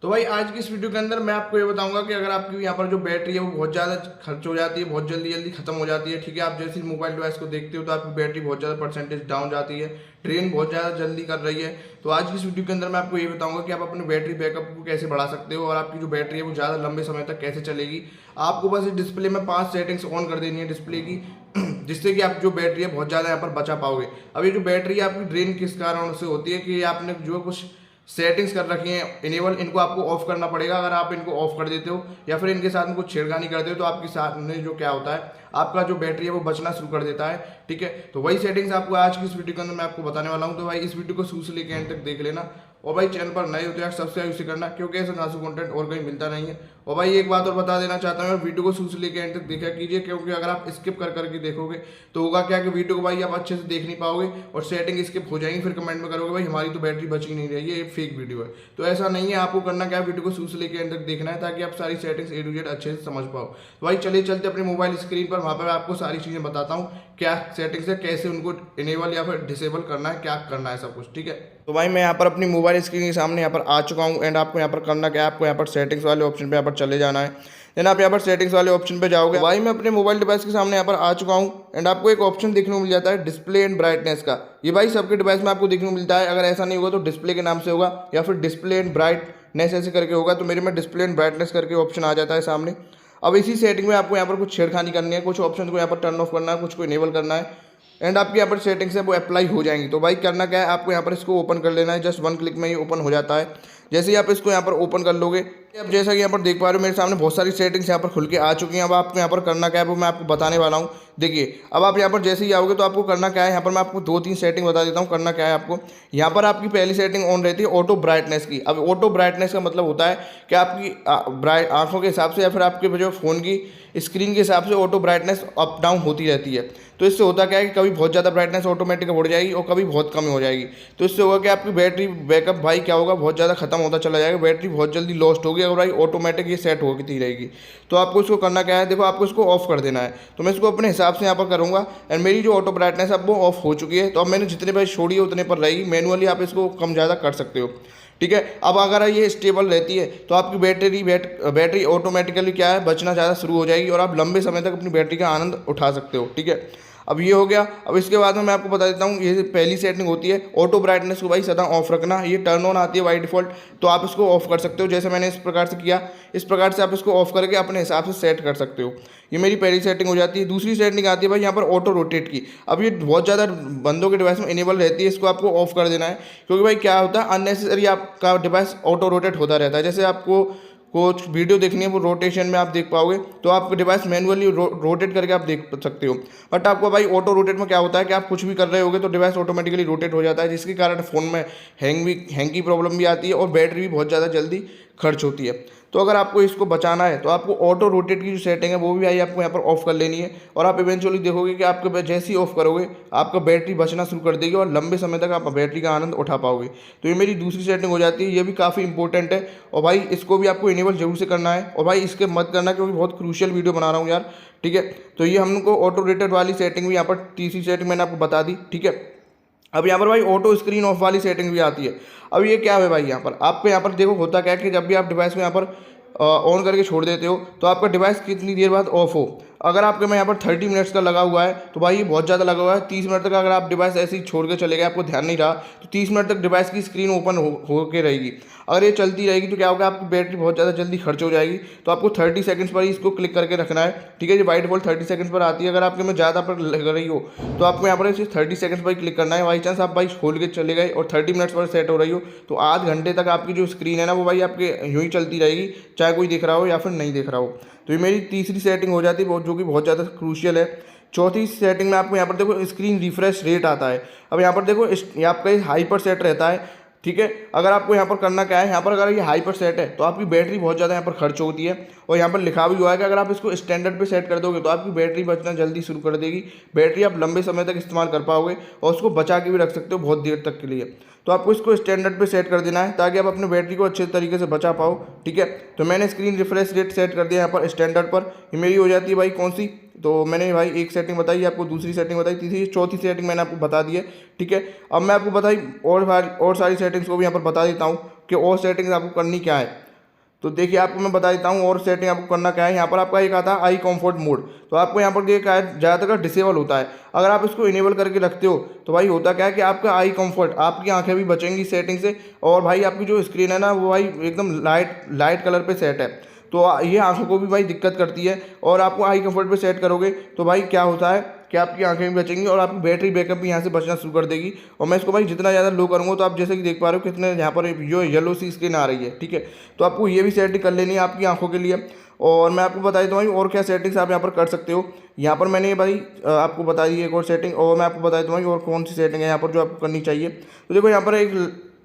तो भाई आज की इस वीडियो के अंदर मैं आपको ये बताऊंगा कि अगर आपकी यहाँ पर जो बैटरी है वो बहुत ज़्यादा खर्च हो जाती है, बहुत जल्दी जल्दी खत्म हो जाती है, ठीक है। आप जैसे ही मोबाइल डिवाइस को देखते हो तो आपकी बैटरी बहुत ज़्यादा परसेंटेज डाउन जाती है, ड्रेन बहुत ज़्यादा जल्दी कर रही है। तो आज की इस वीडियो के अंदर मैं आपको ये बताऊंगा कि आप अपने बैटरी बैकअप को कैसे बढ़ा सकते हो और आपकी जो बैटरी है वो ज़्यादा लंबे समय तक कैसे चलेगी। आपको बस इस डिस्प्ले में 5 सेटिंग्स ऑन कर देनी है डिस्प्ले की, जिससे कि आप जो बैटरी है बहुत ज़्यादा यहाँ पर बचा पाओगे। अब ये जो बैटरी है आपकी ड्रेन किस कारण से होती है कि आपने जो कुछ सेटिंग्स कर रखी हैं इनेबल, इनको आपको ऑफ करना पड़ेगा। अगर आप इनको ऑफ कर देते हो या फिर इनके साथ में कुछ छेड़खानी करते हो तो आपके साथ में जो क्या होता है, आपका जो बैटरी है वो बचना शुरू कर देता है, ठीक है। तो वही सेटिंग्स आपको आज की इस वीडियो के अंदर मैं आपको बताने वाला हूँ। तो भाई इस वीडियो को शुरू से लेकर एंड तक देख लेना। और भाई चैनल पर नए हो तो यार सब्सक्राइब उसे करना, क्योंकि ऐसा नासु कंटेंट और कहीं मिलता नहीं है। और भाई एक बात और बता देना चाहता हूँ, वीडियो को शुरू से लेकर एंड तक देखा कीजिए, क्योंकि अगर आप स्किप कर करके देखोगे तो होगा क्या कि वीडियो को भाई आप अच्छे से देख नहीं पाओगे और सेटिंग स्किप हो जाएंगी, फिर कमेंट में करोगे भाई हमारी तो बैटरी बची नहीं रही है, ये फेक वीडियो है। तो ऐसा नहीं है, आपको करना क्या है, वीडियो को शुरू से लेकर एंड तक देखना है ताकि आप सारी सेटिंग्स ए टू जेड अच्छे से समझ पाओ। तो भाई चलिए चलते अपने मोबाइल स्क्रीन पर, वहाँ पर मैं आपको सारी चीज़ें बताता हूँ क्या सेटिंग्स है, कैसे उनको इनेबल या फिर डिसेबल करना है, क्या करना है सब कुछ, ठीक है। तो भाई मैं यहाँ पर अपनी मोबाइल स्क्रीन के सामने यहाँ पर आ चुका हूँ एंड आपको यहाँ पर करना क्या है, आपको यहाँ पर सेटिंग्स वाले ऑप्शन पे यहाँ पर चले जाना है। देन आप यहाँ पर सेटिंग्स वाले ऑप्शन पे जाओगे। भाई मैं अपने मोबाइल डिवाइस के सामने यहाँ पर आ चुका हूँ एंड आपको एक ऑप्शन देखने को मिल जाता है डिस्प्ले एंड ब्राइटनेस का। ये भाई सबके डिवाइस में आपको देखने को मिलता है, अगर ऐसा नहीं होगा तो डिस्प्ले के नाम से होगा या फिर डिस्प्ले एंड ब्राइटनेस ऐसे करके होगा। तो मेरे में डिस्प्ले एंड ब्राइटनेस करके ऑप्शन आ जाता है सामने। अब इसी सेटिंग में आपको यहाँ पर कुछ छेड़खानी करनी है, कुछ ऑप्शन को यहाँ पर टर्न ऑफ करना है, कुछ को इनेबल करना है एंड आपकी यहाँ पर सेटिंग्स है वो अप्लाई हो जाएंगी। तो भाई करना क्या है, आपको यहाँ पर इसको ओपन कर लेना है, जस्ट 1 क्लिक में ही ओपन हो जाता है। जैसे ही आप इसको यहाँ पर ओपन कर लोगे, अब जैसा कि यहाँ पर देख पा रहे हो मेरे सामने बहुत सारी सेटिंग्स यहाँ पर खुल के आ चुकी हैं। अब आपको यहाँ पर करना क्या है वो मैं आपको बताने वाला हूँ। देखिए अब आप यहाँ पर जैसे ही आओगे तो आपको करना क्या है, यहाँ पर मैं आपको 2-3 सेटिंग बता देता हूँ। करना क्या है आपको, यहाँ पर आपकी पहली सेटिंग ऑन रहती है ऑटो ब्राइटनेस की। अब ऑटो ब्राइटनेस का मतलब होता है कि आपकी आंखों के हिसाब से या फिर आपके जो फ़ोन की स्क्रीन के हिसाब से ऑटो ब्राइटनेस अप डाउन होती रहती है। तो इससे होता क्या है कि कभी बहुत ज़्यादा ब्राइटनेस ऑटोमेटिक बढ़ जाएगी और कभी बहुत कम हो जाएगी। तो इससे होगा कि आपकी बैटरी बैकअप भाई क्या होगा, बहुत ज़्यादा खत्म होता चला जाएगा, बैटरी बहुत जल्दी लॉस्ट होगी अगर भाई ऑटोमेटिक ये सेट होती रहेगी। तो आपको इसको करना क्या है, देखो आपको इसको ऑफ कर देना है। तो मैं इसको अपने हिसाब से यहाँ पर करूँगा एंड मेरी जो ऑटो ब्राइटनेस अब वो ऑफ हो चुकी है। तो अब मैंने जितने बार छोड़ी है उतने पर रहेगी, मैनुअली आप इसको कम ज़्यादा कर सकते हो, ठीक है। अब अगर ये स्टेबल रहती है तो आपकी बैटरी ऑटोमेटिकली क्या है बचना ज़्यादा शुरू हो जाएगी और आप लंबे समय तक अपनी बैटरी का आनंद उठा सकते हो, ठीक है। अब ये हो गया। अब इसके बाद में मैं आपको बता देता हूँ, ये पहली सेटिंग होती है ऑटो ब्राइटनेस को भाई सदा ऑफ रखना। ये टर्न ऑन आती है बाई डिफॉल्ट, तो आप इसको ऑफ कर सकते हो जैसे मैंने इस प्रकार से किया। इस प्रकार से आप इसको ऑफ करके अपने हिसाब से सेट कर सकते हो। ये मेरी पहली सेटिंग हो जाती है। दूसरी सेटिंग आती है भाई यहाँ पर ऑटो रोटेट की। अब ये बहुत ज़्यादा बंदों के डिवाइस में इनेबल रहती है, इसको आपको ऑफ कर देना है, क्योंकि भाई क्या होता है अननेसेसरी आपका डिवाइस ऑटो रोटेट होता रहता है। जैसे आपको कुछ वीडियो देखनी है वो रोटेशन में आप देख पाओगे तो आप डिवाइस मैनुअली रोटेट करके आप देख सकते हो। बट आपको भाई ऑटो रोटेट में क्या होता है कि आप कुछ भी कर रहे होगे तो डिवाइस ऑटोमेटिकली रोटेट हो जाता है, जिसके कारण फ़ोन में हैंग की प्रॉब्लम भी आती है और बैटरी भी बहुत ज़्यादा जल्दी खर्च होती है। तो अगर आपको इसको बचाना है तो आपको ऑटो रोटेट की जो सेटिंग है वो भी भाई आपको यहाँ पर ऑफ कर लेनी है और आप इवेंचुअली देखोगे कि आपके जैसे ही ऑफ करोगे आपका बैटरी बचना शुरू कर देगी और लंबे समय तक आप बैटरी का आनंद उठा पाओगे। तो ये मेरी दूसरी सेटिंग हो जाती है, ये भी काफ़ी इंपॉर्टेंट है और भाई इसको भी आपको इनेबल जरूर से करना है। और भाई इसके मत करना क्योंकि बहुत क्रूशियल वीडियो बना रहा हूँ यार, ठीक है। तो ये हमको ऑटो रोटेट वाली सेटिंग भी यहाँ पर तीसरी सेटिंग मैंने आपको बता दी, ठीक है। अब यहाँ पर भाई ऑटो स्क्रीन ऑफ वाली सेटिंग भी आती है। अब ये क्या है भाई, यहाँ पर आपको यहाँ पर देखो होता क्या है कि जब भी आप डिवाइस को यहाँ पर ऑन करके छोड़ देते हो तो आपका डिवाइस कितनी देर बाद ऑफ हो। अगर आपके में यहाँ पर 30 मिनट्स का लगा हुआ है तो भाई ये बहुत ज़्यादा लगा हुआ है। 30 मिनट तक अगर आप डिवाइस ऐसे ही छोड़ के चले गए, आपको ध्यान नहीं रहा, तो 30 मिनट तक डिवाइस की स्क्रीन ओपन हो के रहेगी। अगर ये चलती रहेगी तो क्या होगा, आपकी बैटरी बहुत ज़्यादा जल्दी खर्च हो जाएगी। तो आपको 30 सेकंड्स पर ही इसको क्लिक करके रखना है, ठीक है। ये बाई डिफॉल्ट 30 सेकंड्स पर आती है। अगर आपके में ज़्यादा पर लग रही हो तो आपको यहाँ पर इसे 30 सेकंड्स पर क्लिक करना है। बाई चांस आप भाई खोल के चले गए और 30 मिनट्स पर सेट हो रही हो तो आध घंटे तक आपकी जो स्क्रीन है ना वो भाई आपके यूँ ही चलती रहेगी, चाहे कोई दिख रहा हो या फिर नहीं दिख रहा हो। तो ये मेरी तीसरी सेटिंग हो जाती है जो कि बहुत ज़्यादा क्रूशियल है। चौथी सेटिंग में आपको यहाँ पर देखो स्क्रीन रिफ्रेश रेट आता है। अब यहाँ पर देखो ये आपका हाई पर सेट रहता है, ठीक है। अगर आपको यहाँ पर करना क्या है, यहाँ पर अगर ये हाई पर सेट है तो आपकी बैटरी बहुत ज़्यादा यहाँ पर खर्च होती है और यहाँ पर लिखा भी हुआ है कि अगर आप इसको स्टैंडर्ड पे सेट कर दोगे तो आपकी बैटरी बचना जल्दी शुरू कर देगी। बैटरी आप लंबे समय तक इस्तेमाल कर पाओगे और उसको बचा के भी रख सकते हो बहुत देर तक के लिए। तो आपको इसको स्टैंडर्ड पे सेट कर देना है ताकि आप अपने बैटरी को अच्छे तरीके से बचा पाओ, ठीक है। तो मैंने स्क्रीन रिफ्रेश रेट सेट कर दिया यहाँ पर स्टैंडर्ड पर। ये मेरी हो जाती है भाई कौन सी, तो मैंने भाई एक सेटिंग बताई, आपको दूसरी सेटिंग बताई, तीसरी चौथी सेटिंग मैंने आपको बता दी है, ठीक है। अब मैं आपको बताई और सारी सेटिंग्स को भी यहाँ पर बता देता हूँ कि और सेटिंग्स आपको करनी क्या है। तो देखिए आपको मैं बता देता हूँ और सेटिंग आपको करना क्या है। यहाँ पर आपका एक आता है आई कंफर्ट मोड, तो आपको यहाँ पर ये क्या है ज़्यादातर डिसेबल होता है। अगर आप इसको इनेबल करके रखते हो तो भाई होता क्या है कि आपका आई कंफर्ट, आपकी आंखें भी बचेंगी सेटिंग से, और भाई आपकी जो स्क्रीन है ना वो भाई एकदम लाइट कलर पे सेट है, तो ये आंखों को भी भाई दिक्कत करती है। और आपको आई कंफर्ट पे सेट करोगे तो भाई क्या होता है कि आपकी आंखें भी बचेंगी और आपकी बैटरी बैकअप भी यहाँ से बचना शुरू कर देगी। और मैं इसको भाई जितना ज़्यादा लो करूँगा तो आप जैसे कि देख पा रहे हो कितने यहाँ पर जो येलो सी स्क्रीन आ रही है, ठीक है। तो आपको ये भी सेटिंग कर लेनी है आपकी आंखों के लिए। और मैं आपको बता देता हूँ भाई और क्या सेटिंग्स आप यहाँ पर कर सकते हो। यहाँ पर मैंने भाई आपको बता दी एक और सेटिंग, और मैं आपको बता देता हूँ और कौन सी सेटिंग है यहाँ पर जो आपको करनी चाहिए। तो देखो यहाँ पर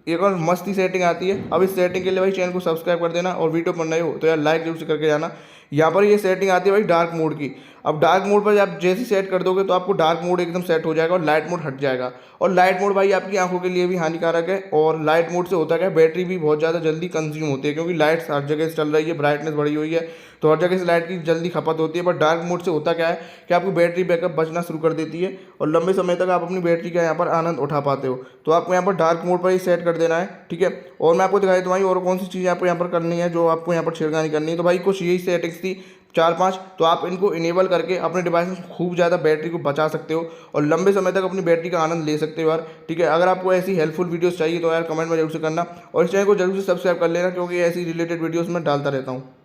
एक और मस्ती सेटिंग आती है। अब इस सेटिंग के लिए भाई चैनल को सब्सक्राइब कर देना, और वीडियो पर नए हो तो यार लाइक जरूर से करके जाना। यहाँ पर ये सेटिंग आती है भाई डार्क मोड की। अब डार्क मोड पर आप जैसे सेट कर दोगे तो आपको डार्क मोड एकदम सेट हो जाएगा और लाइट मोड हट जाएगा। और लाइट मोड भाई आपकी आंखों के लिए भी हानिकारक है, और लाइट मोड से होता क्या है बैटरी भी बहुत ज़्यादा जल्दी कंज्यूम होती है, क्योंकि लाइट हर जगह से चल रही है, ब्राइटनेस बढ़ी हुई है, तो हर जगह से लाइट की जल्दी खपत होती है। बट डार्क मोड से होता क्या है कि आपकी बैटरी बैकअप बचना शुरू कर देती है और लंबे समय तक आप अपनी बैटरी का यहाँ पर आनंद उठा पाते हो। तो आपको यहाँ पर डार्क मोड पर ही सेट कर देना है, ठीक है। और मैं आपको दिखाई दूँ भाई और कौन सी चीज़ आपको यहाँ पर करनी है जो आपको यहाँ पर छेड़खानी करनी है। तो भाई कुछ यही सेटिंग्स थी 4-5, तो आप इनको इनेबल करके अपने डिवाइस में खूब ज़्यादा बैटरी को बचा सकते हो और लंबे समय तक अपनी बैटरी का आनंद ले सकते हो यार, ठीक है। अगर आपको ऐसी हेल्पफुल वीडियोस चाहिए तो यार कमेंट में जरूर से करना, और इस चैनल को जरूर से सब्सक्राइब कर लेना, क्योंकि ऐसी रिलेटेड वीडियोस मैं डालता रहता हूँ।